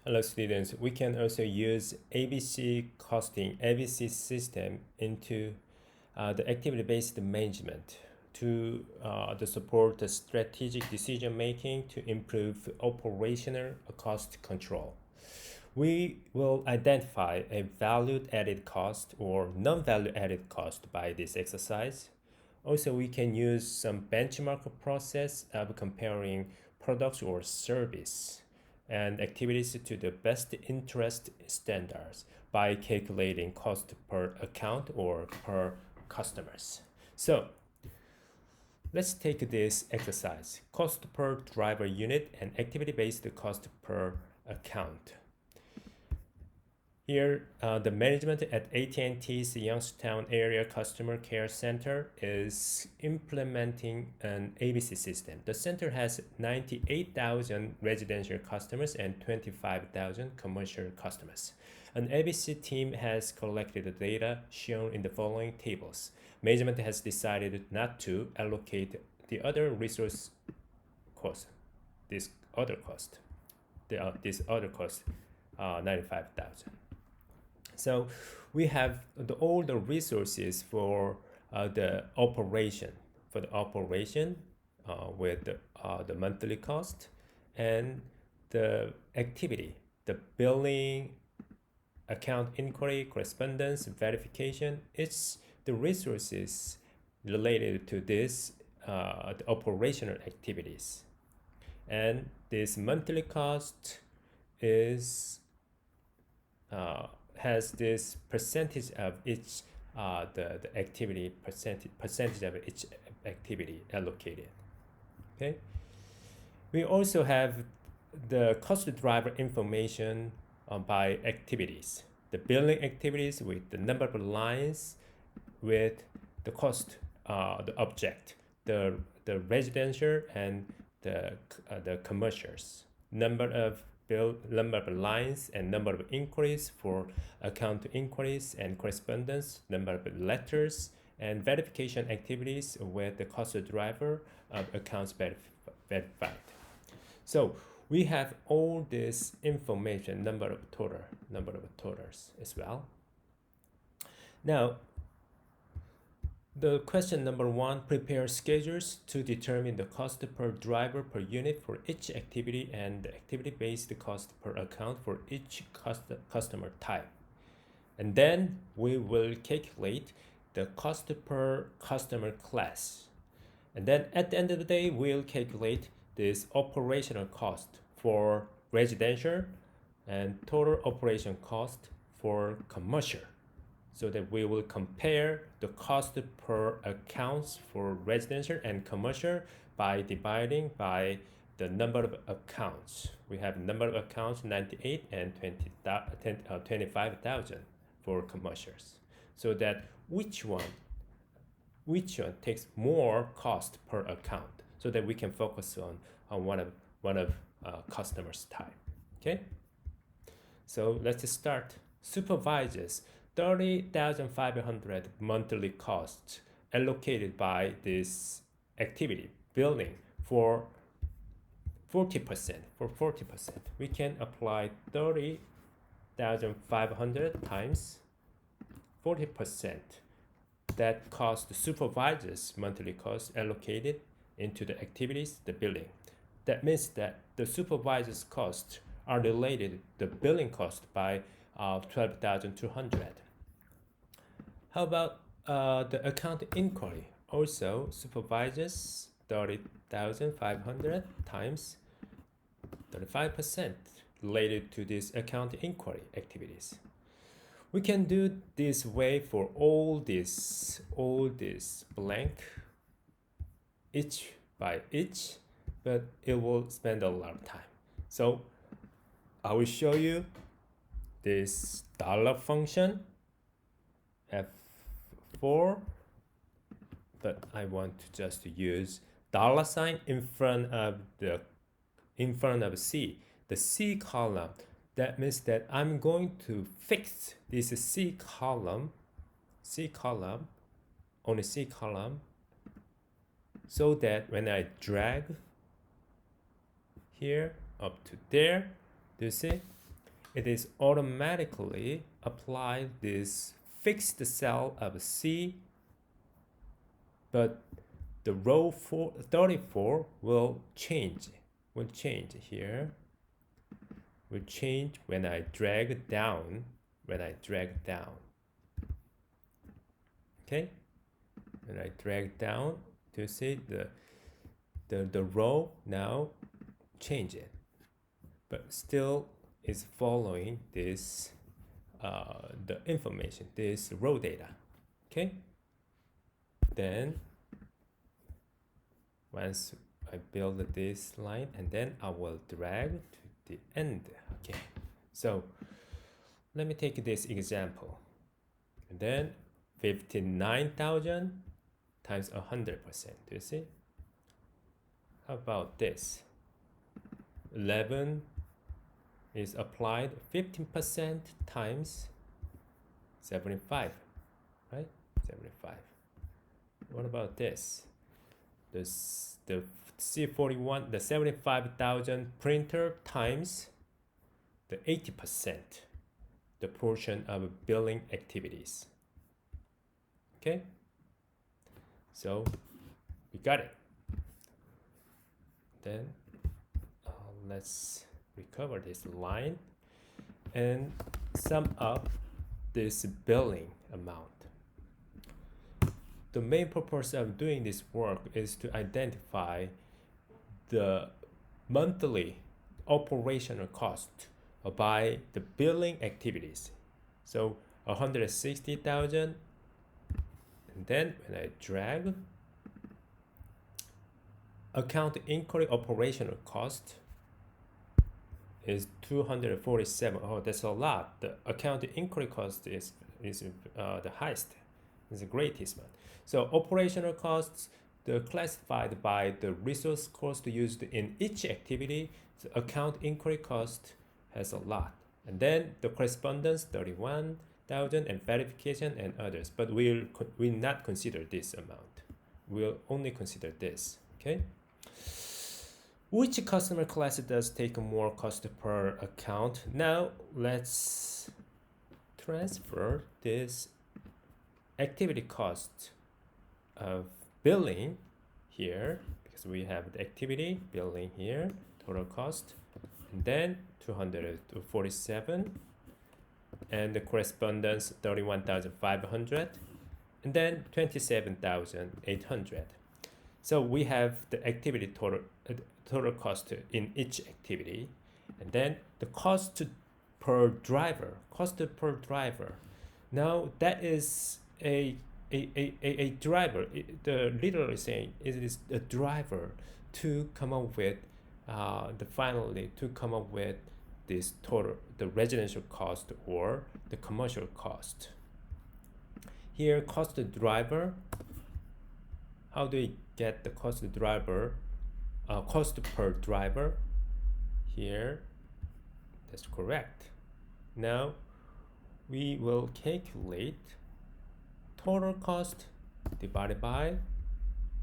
Hello students, we can also use ABC costing, ABC system into the activity-based management to support the strategic decision making to improve operational cost control. We will identify a value added cost or non-value added cost by this exercise. Also, we can use some benchmark process of comparing products or service and activities to the best interest standards by calculating cost per account or per customers. So let's take this exercise, cost per driver unit and activity-based cost per account. Here, the management at AT&T's Youngstown Area Customer Care Center is implementing an ABC system. The center has 98,000 residential customers and 25,000 commercial customers. An ABC team has collected the data shown in the following tables. Management has decided not to allocate the other resource cost, this other cost, this other cost, 95,000. So we have all the resources for the operation, with the monthly cost and the activity, the billing, account inquiry, correspondence, verification. It's the resources related to this the operational activities. And this monthly cost is has this percentage of each the activity percentage of each activity allocated. Okay. We also have the cost driver information by activities. The billing activities with the number of lines with the cost, the object, the residential and the commercials. Number of lines and number of inquiries for account inquiries and correspondence, number of letters and verification activities with the cost driver of accounts verified. So we have all this information, number of totals as well. Now, the question number 1, prepare schedules to determine the cost per driver per unit for each activity and the activity-based cost per account for each customer type. And then we will calculate the cost per customer class. And then at the end of the day, we'll calculate this operational cost for residential and total operation cost for commercial, so that we will compare the cost per accounts for residential and commercial by dividing by the number of accounts. We have number of accounts 98 and 25,000 for commercials, so that which one takes more cost per account, so that we can focus on one of customers type. Okay, so let's start. Supervisors, 30,500 monthly costs allocated by this activity billing for 40%. We can apply 30,500 times 40%. That cost the supervisors monthly cost allocated into the activities, the billing. That means that the supervisors costs are related to the billing cost by 12,200. How about the account inquiry? Also, supervisors 30,500 times 35% related to this account inquiry activities. We can do this way for all this blank, each by each, but it will spend a lot of time. So I will show you this dollar function F4, but I want to just use dollar sign in front of C, the C column. That means that I'm going to fix this C column, only C column, so that when I drag here up to there, do you see? it is automatically apply this fixed cell of C, but the row 34 will change here, will change when I drag down, okay, when I drag down to see the row now change it, but still is following this the information, this row data. Okay, then once I build this line, and then I will drag to the end. Okay, so let me take this example, and then 59,000 times 100%. Do you see? How about this? 11 is applied 15% times 75, right? 75. What about this? The C41, the 75,000 printer times the 80%, the portion of billing activities. Okay, so we got it. Then let's recover this line and sum up this billing amount. The main purpose of doing this work is to identify the monthly operational cost by the billing activities. So 160,000, and then when I drag account inquiry operational cost is 247. Oh, that's a lot. The account inquiry cost is the highest, is the greatest one. So operational costs, they're classified by the resource cost used in each activity. The account inquiry cost has a lot, and then the correspondence 31,000 and verification and others. But we'll not consider this amount. We'll only consider this. Okay. Which customer class does take more cost per account? Now let's transfer this activity cost of billing here, because we have the activity billing here, total cost, and then 247, and the correspondence 31,500, and then 27,800. So we have the activity total cost in each activity, and then the cost per driver. Now that is a driver. The literally saying it is a driver to come up with this total, the residential cost or the commercial cost. Here, cost driver. How do we get the cost driver? Cost per driver. Here, that's correct. Now we will calculate total cost divided by,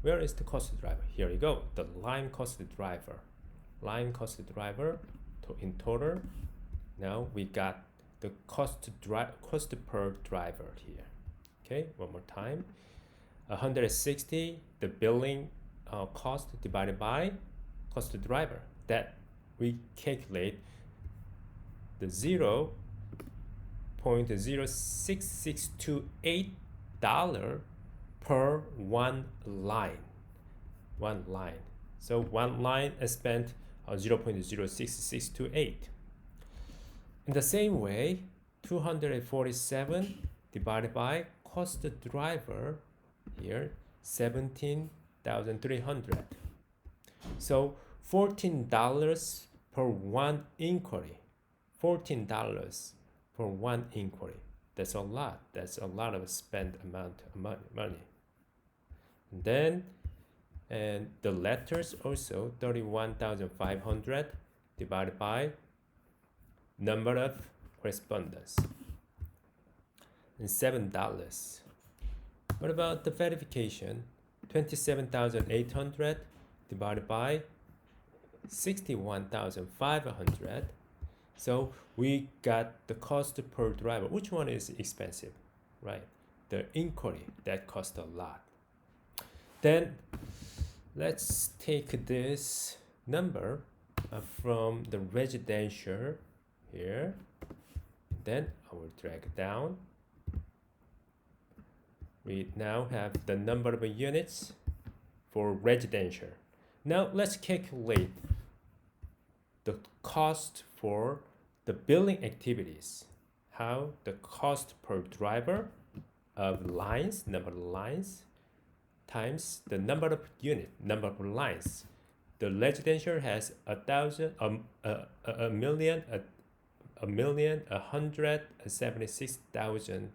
where is the cost driver? Here you go, the line cost driver. In total. Now we got the cost per driver here. Okay, one more time. 160, the billing cost divided by cost driver. That we calculate the 0.06628 dollar per one line. So one line is spent 0.06628. In the same way, 247 divided by cost driver here, 17,300. So $14 per one inquiry. $14 per one inquiry. That's a lot. That's a lot of spent amount of money. And the letters also 31,500 divided by number of correspondence, and $7. What about the verification? 27,800 divided by 61,500, So we got the cost per driver. Which one is expensive, right? The inquiry that costs a lot. Then let's take this number from the residential here. Then I will drag down. We now have the number of units for residential. Now let's calculate the cost for the billing activities. How the cost per driver of lines, number of lines, times the number of unit, number of lines. The residential has 176,000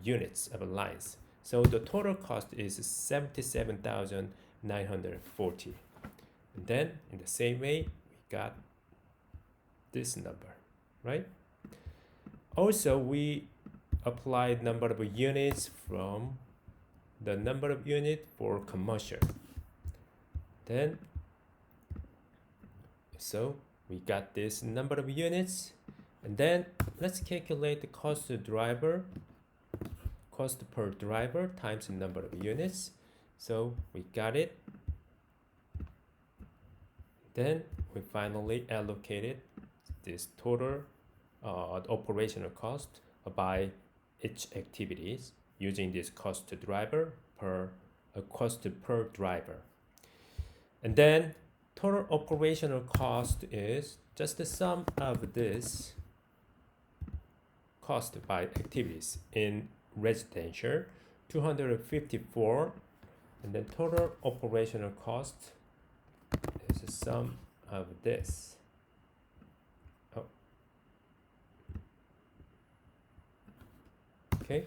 units of lines. So the total cost is 77,940. And then in the same way, we got this number, right? Also, we applied number of units from the number of unit for commercial. Then, so we got this number of units, and then let's calculate the cost per driver times the number of units. So we got it. Then we finally allocated this total operational cost by each activities using this cost per driver. And then total operational cost is just the sum of this cost by activities in residential, 254, and then total operational cost is the sum of this. Okay,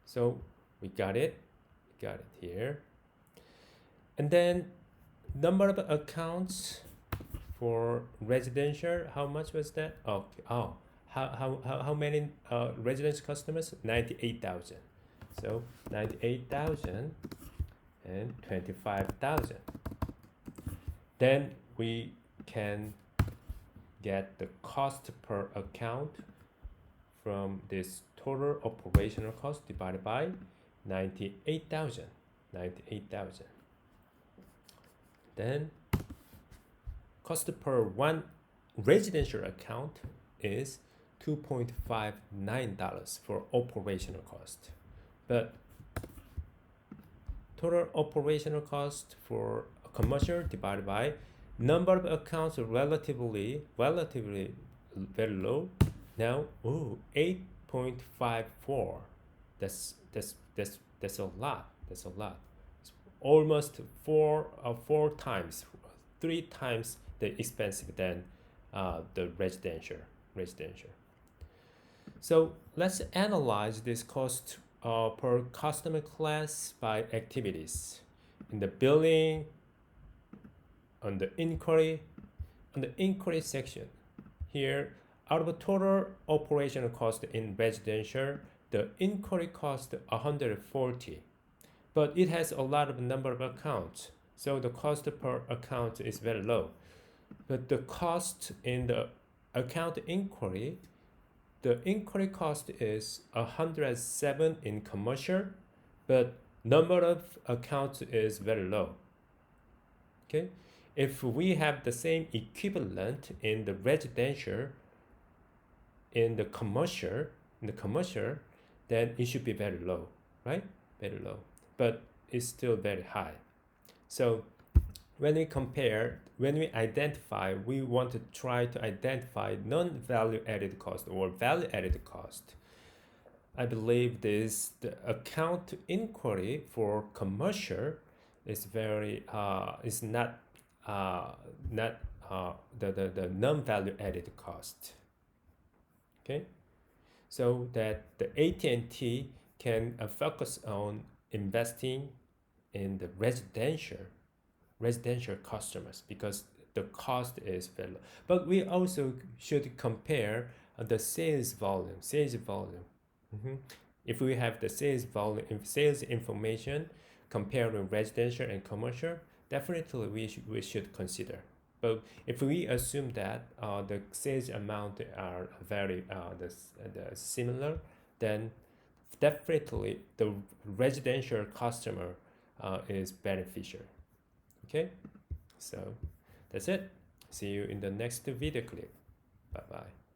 so we got it here. And then number of accounts for residential, how much was that? Okay. Oh, how many residential customers? 98,000. So 98,000 and 25,000. Then we can get the cost per account from this total operational cost divided by 98,000. Then cost per one residential account is $2.59 for operational cost. But total operational cost for commercial divided by number of accounts relatively very low. Now, 8.54. That's a lot. It's almost four times, 3 times the expensive than the residential. So let's analyze this cost per customer class by activities. In the billing, on the inquiry section, here, out of the total operational cost in residential, the inquiry cost 140, but it has a lot of number of accounts, so the cost per account is very low. But the cost in the account inquiry, the inquiry cost is 107 in commercial, but number of accounts is very low. Okay, if we have the same equivalent in the residential, in the commercial, then it should be very low, right? Very low, but it's still very high. So when we identify, we want to try to identify non-value added cost or value added cost. I believe the account inquiry for commercial is very is not the non-value added cost. Okay, so that the AT&T can focus on investing in the residential customers because the cost is very low. But we also should compare the sales volume. If we have the sales volume, sales information comparing residential and commercial, definitely we should consider. But if we assume that the sales amount are very the similar, then definitely the residential customer is beneficial. Okay, so that's it. See you in the next video clip. Bye bye.